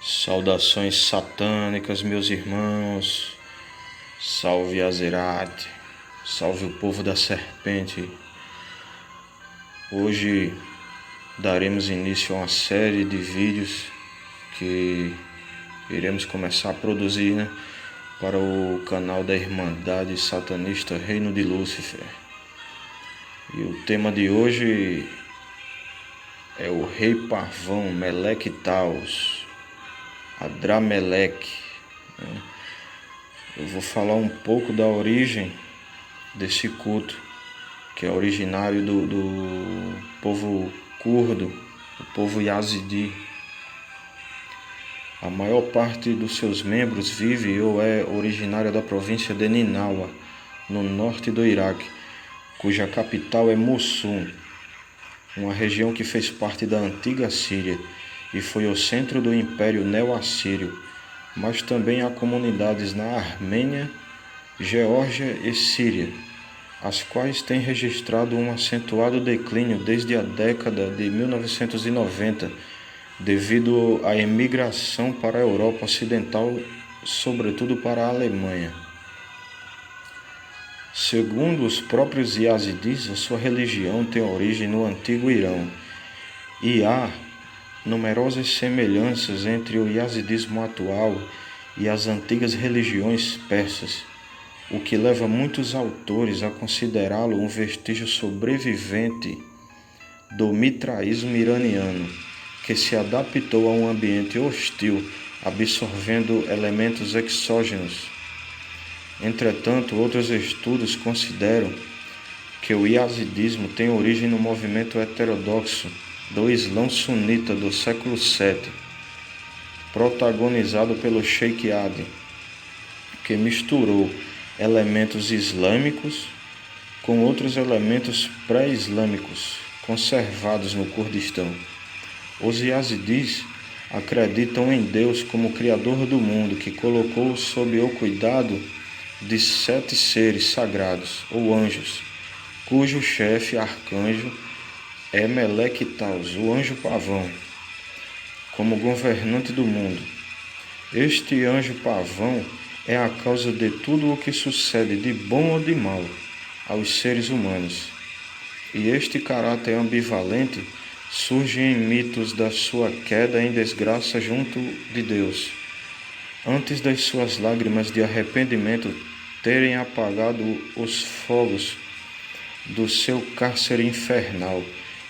Saudações satânicas, meus irmãos. Salve Azerat, salve o povo da serpente. Hoje daremos início a uma série de vídeos que iremos começar a produzir, para o canal da Irmandade Satanista Reino de Lúcifer. E o tema de hoje é o Rei Parvão, Meleque Taos, Adrameleque. Eu vou falar um pouco da origem desse culto, que é originário do povo curdo, o povo Yazidi. A maior parte dos seus membros vive ou é originária da província de Ninawa, no norte do Iraque, cuja capital é Mosul, uma região que fez parte da antiga Síria e foi o centro do Império Neo-Assírio, mas também há comunidades na Armênia, Geórgia e Síria, as quais têm registrado um acentuado declínio desde a década de 1990, devido à imigração para a Europa Ocidental, sobretudo para a Alemanha. Segundo os próprios Yazidis, a sua religião tem origem no antigo Irão, e há numerosas semelhanças entre o Yazidismo atual e as antigas religiões persas, o que leva muitos autores a considerá-lo um vestígio sobrevivente do mitraísmo iraniano, que se adaptou a um ambiente hostil, absorvendo elementos exógenos. Entretanto, outros estudos consideram que o yazidismo tem origem no movimento heterodoxo do Islã sunita do século VII, protagonizado pelo Sheikh Adi, que misturou elementos islâmicos com outros elementos pré-islâmicos conservados no Kurdistão. Os Yazidis acreditam em Deus como Criador do mundo, que colocou sob o cuidado de 7 seres sagrados, ou anjos, cujo chefe arcanjo é Meleque Taos, o anjo pavão, como governante do mundo. Este anjo pavão é a causa de tudo o que sucede de bom ou de mal aos seres humanos. E este caráter ambivalente surge em mitos da sua queda em desgraça junto de Deus, antes das suas lágrimas de arrependimento terem apagado os fogos do seu cárcere infernal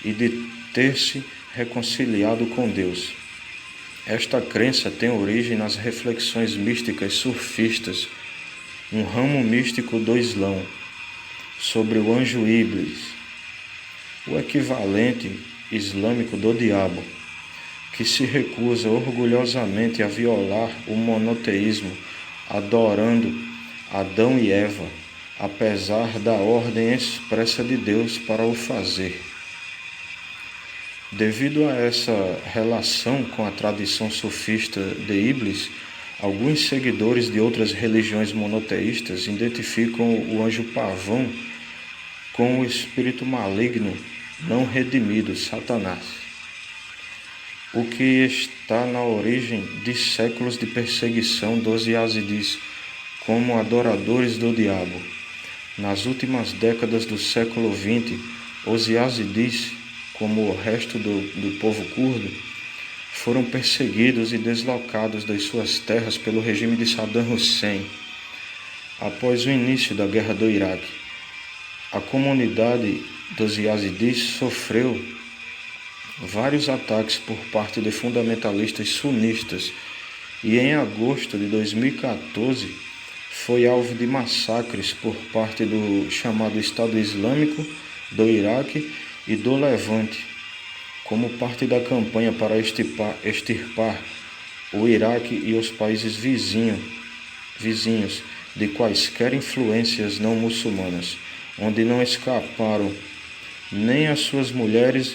e de ter se reconciliado com Deus. Esta crença tem origem nas reflexões místicas sufistas, um ramo místico do Islã, sobre o anjo Iblis, o equivalente islâmico do diabo, que se recusa orgulhosamente a violar o monoteísmo, adorando Adão e Eva, apesar da ordem expressa de Deus para o fazer. Devido a essa relação com a tradição sufista de Iblis, alguns seguidores de outras religiões monoteístas identificam o anjo pavão com o espírito maligno não redimido, Satanás, o que está na origem de séculos de perseguição dos Yazidis como adoradores do diabo. Nas últimas décadas do século XX, os Yazidis, como o resto do povo curdo, foram perseguidos e deslocados das suas terras pelo regime de Saddam Hussein. Após o início da Guerra do Iraque, a comunidade dos Yazidis sofreu vários ataques por parte de fundamentalistas sunistas e em agosto de 2014 foi alvo de massacres por parte do chamado Estado Islâmico do Iraque e do Levante, como parte da campanha para extirpar o Iraque e os países vizinhos de quaisquer influências não muçulmanas, onde não escaparam nem as suas mulheres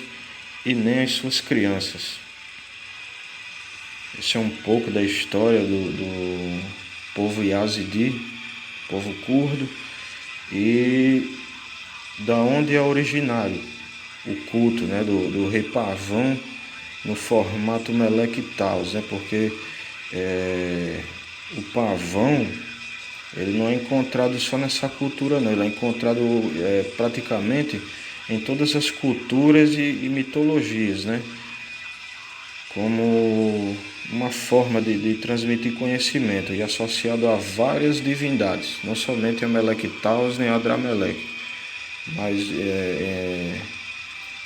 e nem as suas crianças. Esse é um pouco da história do povo Yazidi, povo curdo, e da onde é originário o culto, do rei Pavão no formato Meleque Taos, né? Porque o pavão ele não é encontrado só nessa cultura, não. Ele é encontrado praticamente em todas as culturas e mitologias, né? Como uma forma de transmitir conhecimento e associado a várias divindades, não somente a Meleque Taos nem a Adrameleque, mas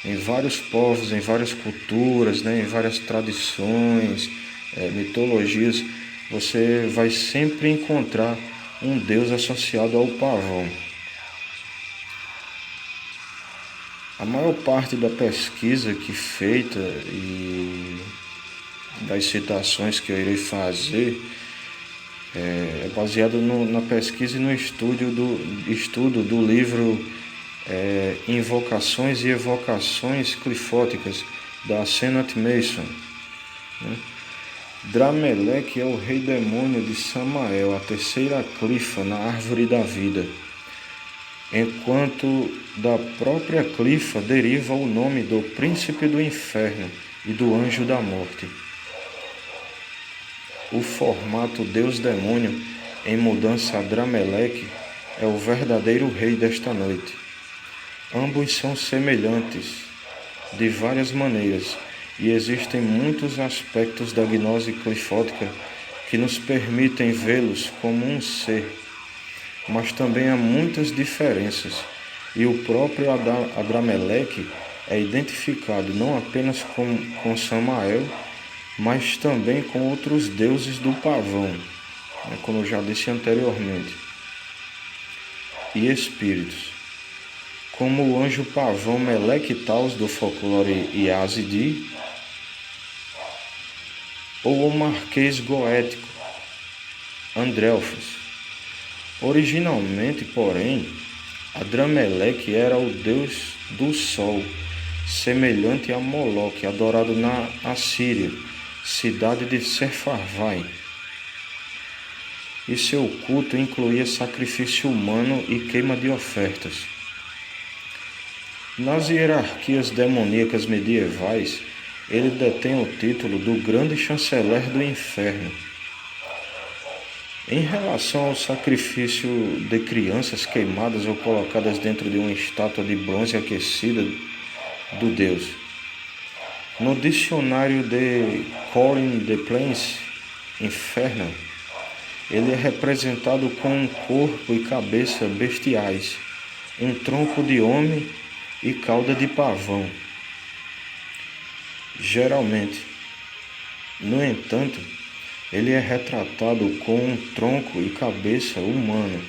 em vários povos, em várias culturas, né? Em várias tradições, mitologias, você vai sempre encontrar um deus associado ao pavão. A maior parte da pesquisa que feita e das citações que eu irei fazer é baseada na pesquisa e no estudo do livro Invocações e Evocações Clifóticas, da Sennett Mason, né? Drameleque é o rei demônio de Samael, a terceira clifa na árvore da vida, enquanto da própria clifa deriva o nome do príncipe do inferno e do anjo da morte. O formato Deus-demônio em mudança a Drameleque é o verdadeiro rei desta noite. Ambos são semelhantes de várias maneiras e existem muitos aspectos da gnose clifótica que nos permitem vê-los como um ser, mas também há muitas diferenças e o próprio Adrameleque é identificado não apenas com Samael, mas também com outros deuses do pavão, como eu já disse anteriormente, e espíritos, como o anjo pavão Meleque Taos do folclore Yazidi, ou o marquês goético Andrelfos. Originalmente, porém, Adrameleque era o deus do sol, semelhante a Moloque, adorado na Assíria, cidade de Sepharvaim. E seu culto incluía sacrifício humano e queima de ofertas. Nas hierarquias demoníacas medievais, ele detém o título do Grande Chanceler do Inferno. Em relação ao sacrifício de crianças queimadas ou colocadas dentro de uma estátua de bronze aquecida do deus, no dicionário de Colin de Plains Infernal, ele é representado com um corpo e cabeça bestiais, um tronco de homem e cauda de pavão. Geralmente, no entanto, ele é retratado com um tronco e cabeça humana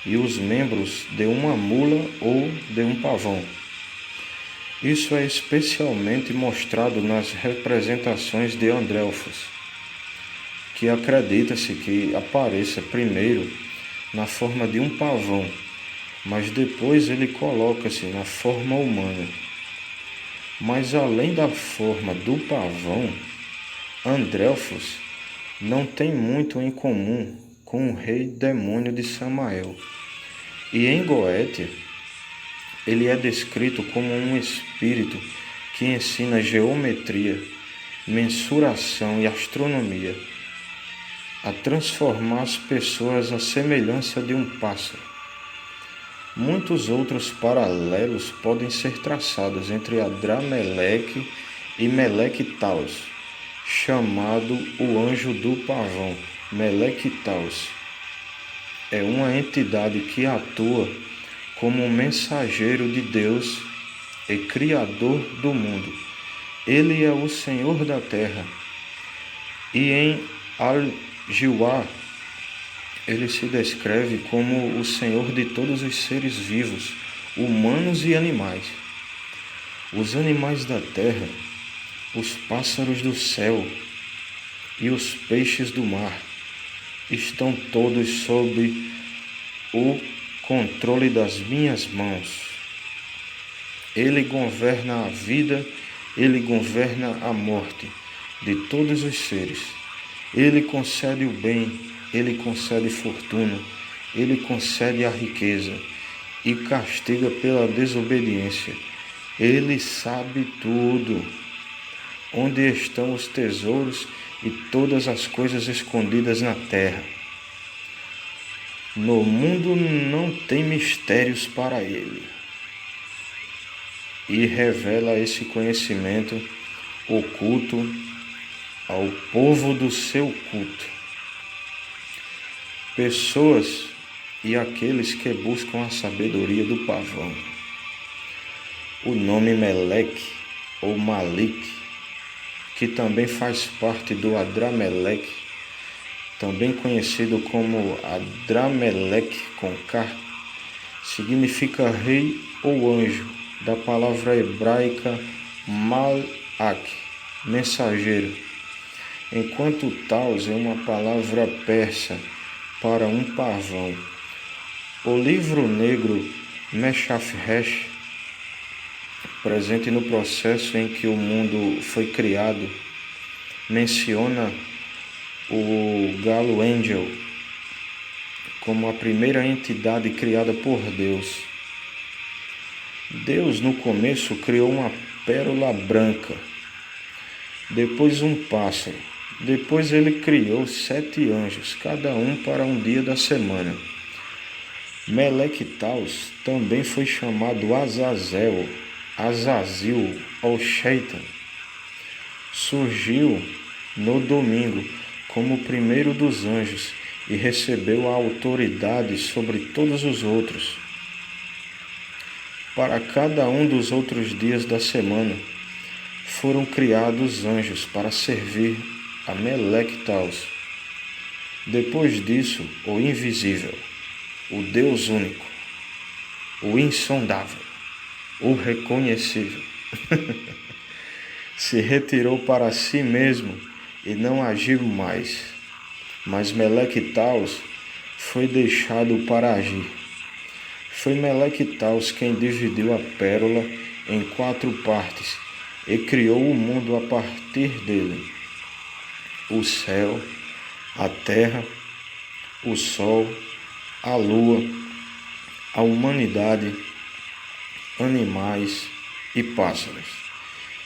e os membros de uma mula ou de um pavão. Isso é especialmente mostrado nas representações de Andrelfos, que acredita-se que apareça primeiro na forma de um pavão, mas depois ele coloca-se na forma humana. Mas além da forma do pavão, Andrelfos não tem muito em comum com o rei demônio de Samael. E em Goétia, ele é descrito como um espírito que ensina geometria, mensuração e astronomia, a transformar as pessoas à semelhança de um pássaro. Muitos outros paralelos podem ser traçados entre Adrameleque e Meleque Taos, chamado o anjo do pavão. Meleque Taos é uma entidade que atua como um mensageiro de Deus e criador do mundo. Ele é o Senhor da terra. E em Al-Jiwar, ele se descreve como o Senhor de todos os seres vivos, humanos e animais. Os animais da terra, os pássaros do céu e os peixes do mar estão todos sob o controle das minhas mãos. Ele governa a vida, ele governa a morte de todos os seres. Ele concede o bem, ele concede fortuna, ele concede a riqueza e castiga pela desobediência. Ele sabe tudo. onde estão os tesouros e todas as coisas escondidas na terra. No mundo não tem mistérios para ele, e revela esse conhecimento oculto ao povo do seu culto. Pessoas e aqueles que buscam a sabedoria do pavão. O nome Meleque ou Malik, que também faz parte do Adrameleque, também conhecido como Adrameleque com K, significa rei ou anjo, da palavra hebraica Malak, mensageiro, enquanto Taus é uma palavra persa para um pavão. O livro negro Meshaf-Hesh, presente no processo em que o mundo foi criado, menciona o galo Angel como a primeira entidade criada por Deus. Deus, no começo, criou uma pérola branca, depois um pássaro, depois ele criou 7 anjos, cada um para um dia da semana. Meleque-Taus também foi chamado Azazel, Azazil ou Shaitan. Surgiu no domingo como o primeiro dos anjos e recebeu a autoridade sobre todos os outros. Para cada um dos outros dias da semana, foram criados anjos para servir a Meleque-Taus. Depois disso, o invisível, o Deus único, o insondável, o reconhecível, se retirou para si mesmo e não agiu mais, mas Meleque-Taus foi deixado para agir. Foi Meleque-Taus quem dividiu a pérola em 4 partes e criou o mundo a partir dele: o céu, a terra, o sol, a lua, a humanidade, animais e pássaros.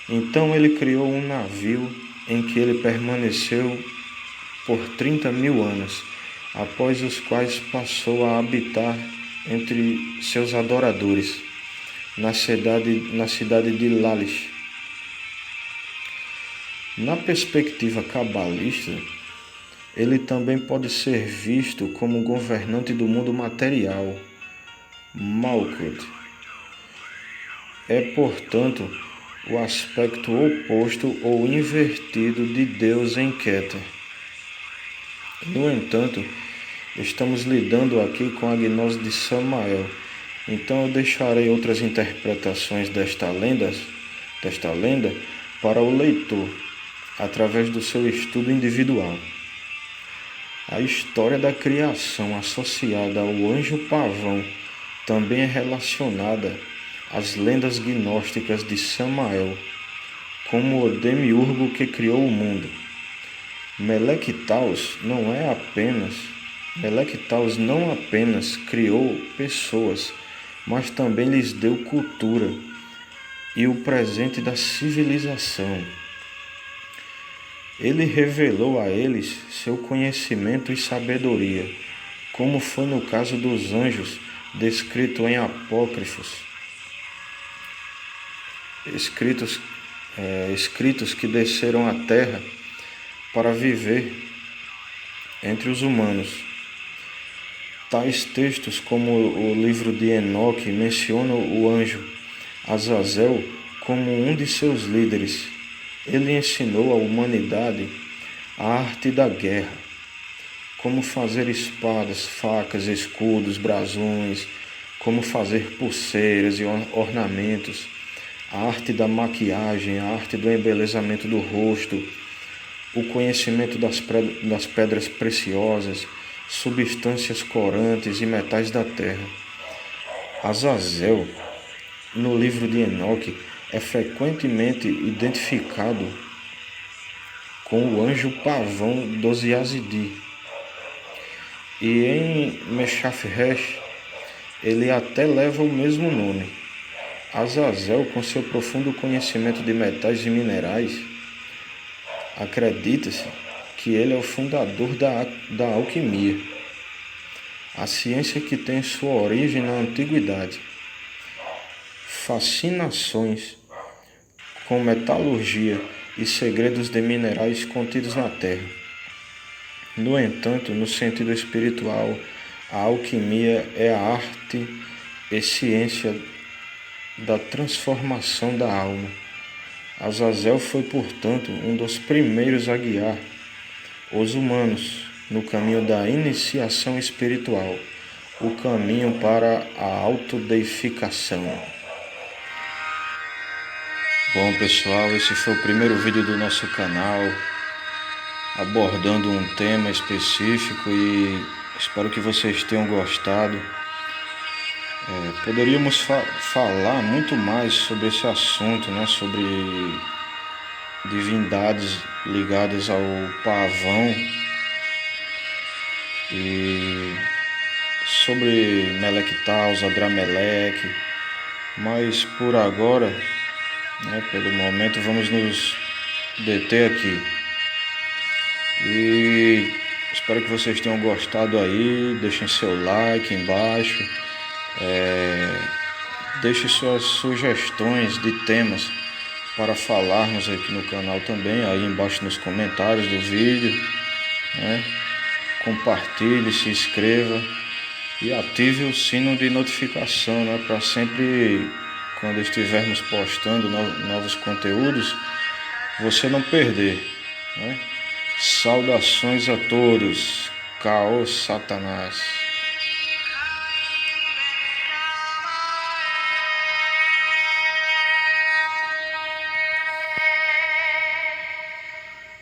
Então ele criou um navio em que ele permaneceu por 30.000 anos, após os quais passou a habitar entre seus adoradores, na cidade de Lalish. Na perspectiva cabalista, ele também pode ser visto como governante do mundo material, Malkuth. É, portanto, o aspecto oposto ou invertido de Deus em Keter. No entanto, estamos lidando aqui com a gnose de Samael, então eu deixarei outras interpretações desta lenda para o leitor, através do seu estudo individual. A história da criação associada ao anjo pavão também é relacionada às lendas gnósticas de Samael, como o demiurgo que criou o mundo. Meleque-Taus não apenas criou pessoas, mas também lhes deu cultura e o presente da civilização. Ele revelou a eles seu conhecimento e sabedoria, como foi no caso dos anjos descrito em apócrifos, escritos que desceram à terra para viver entre os humanos. Tais textos, como o livro de Enoque, mencionam o anjo Azazel como um de seus líderes. Ele ensinou à humanidade a arte da guerra, como fazer espadas, facas, escudos, brasões, como fazer pulseiras e ornamentos, a arte da maquiagem, a arte do embelezamento do rosto, o conhecimento das pedras preciosas, substâncias corantes e metais da terra. Azazel, no livro de Enoque, é frequentemente identificado com o anjo pavão dos Yazidi. E em Meshaf-Hesh, ele até leva o mesmo nome. Azazel, com seu profundo conhecimento de metais e minerais, Acredita-se que ele é o fundador da alquimia, a ciência que tem sua origem na antiguidade. Fascinações com metalurgia e segredos de minerais contidos na terra. No entanto, no sentido espiritual, a alquimia é a arte e ciência da transformação da alma. Azazel foi, portanto, um dos primeiros a guiar os humanos no caminho da iniciação espiritual, o caminho para a autodeificação. Bom, pessoal, esse foi o primeiro vídeo do nosso canal, abordando um tema específico, e espero que vocês tenham gostado. Poderíamos falar muito mais sobre esse assunto, né? Sobre divindades ligadas ao pavão e sobre Melectaus, Adrameleque, mas por agora, né, pelo momento, vamos nos deter aqui. E espero que vocês tenham gostado aí. Deixem seu like embaixo. Deixe suas sugestões de temas para falarmos aqui no canal também, aí embaixo nos comentários do vídeo, né? Compartilhe, se inscreva e ative o sino de notificação, né? Para sempre, quando estivermos postando novos conteúdos, você não perder, né? Saudações a todos. Caô Satanás.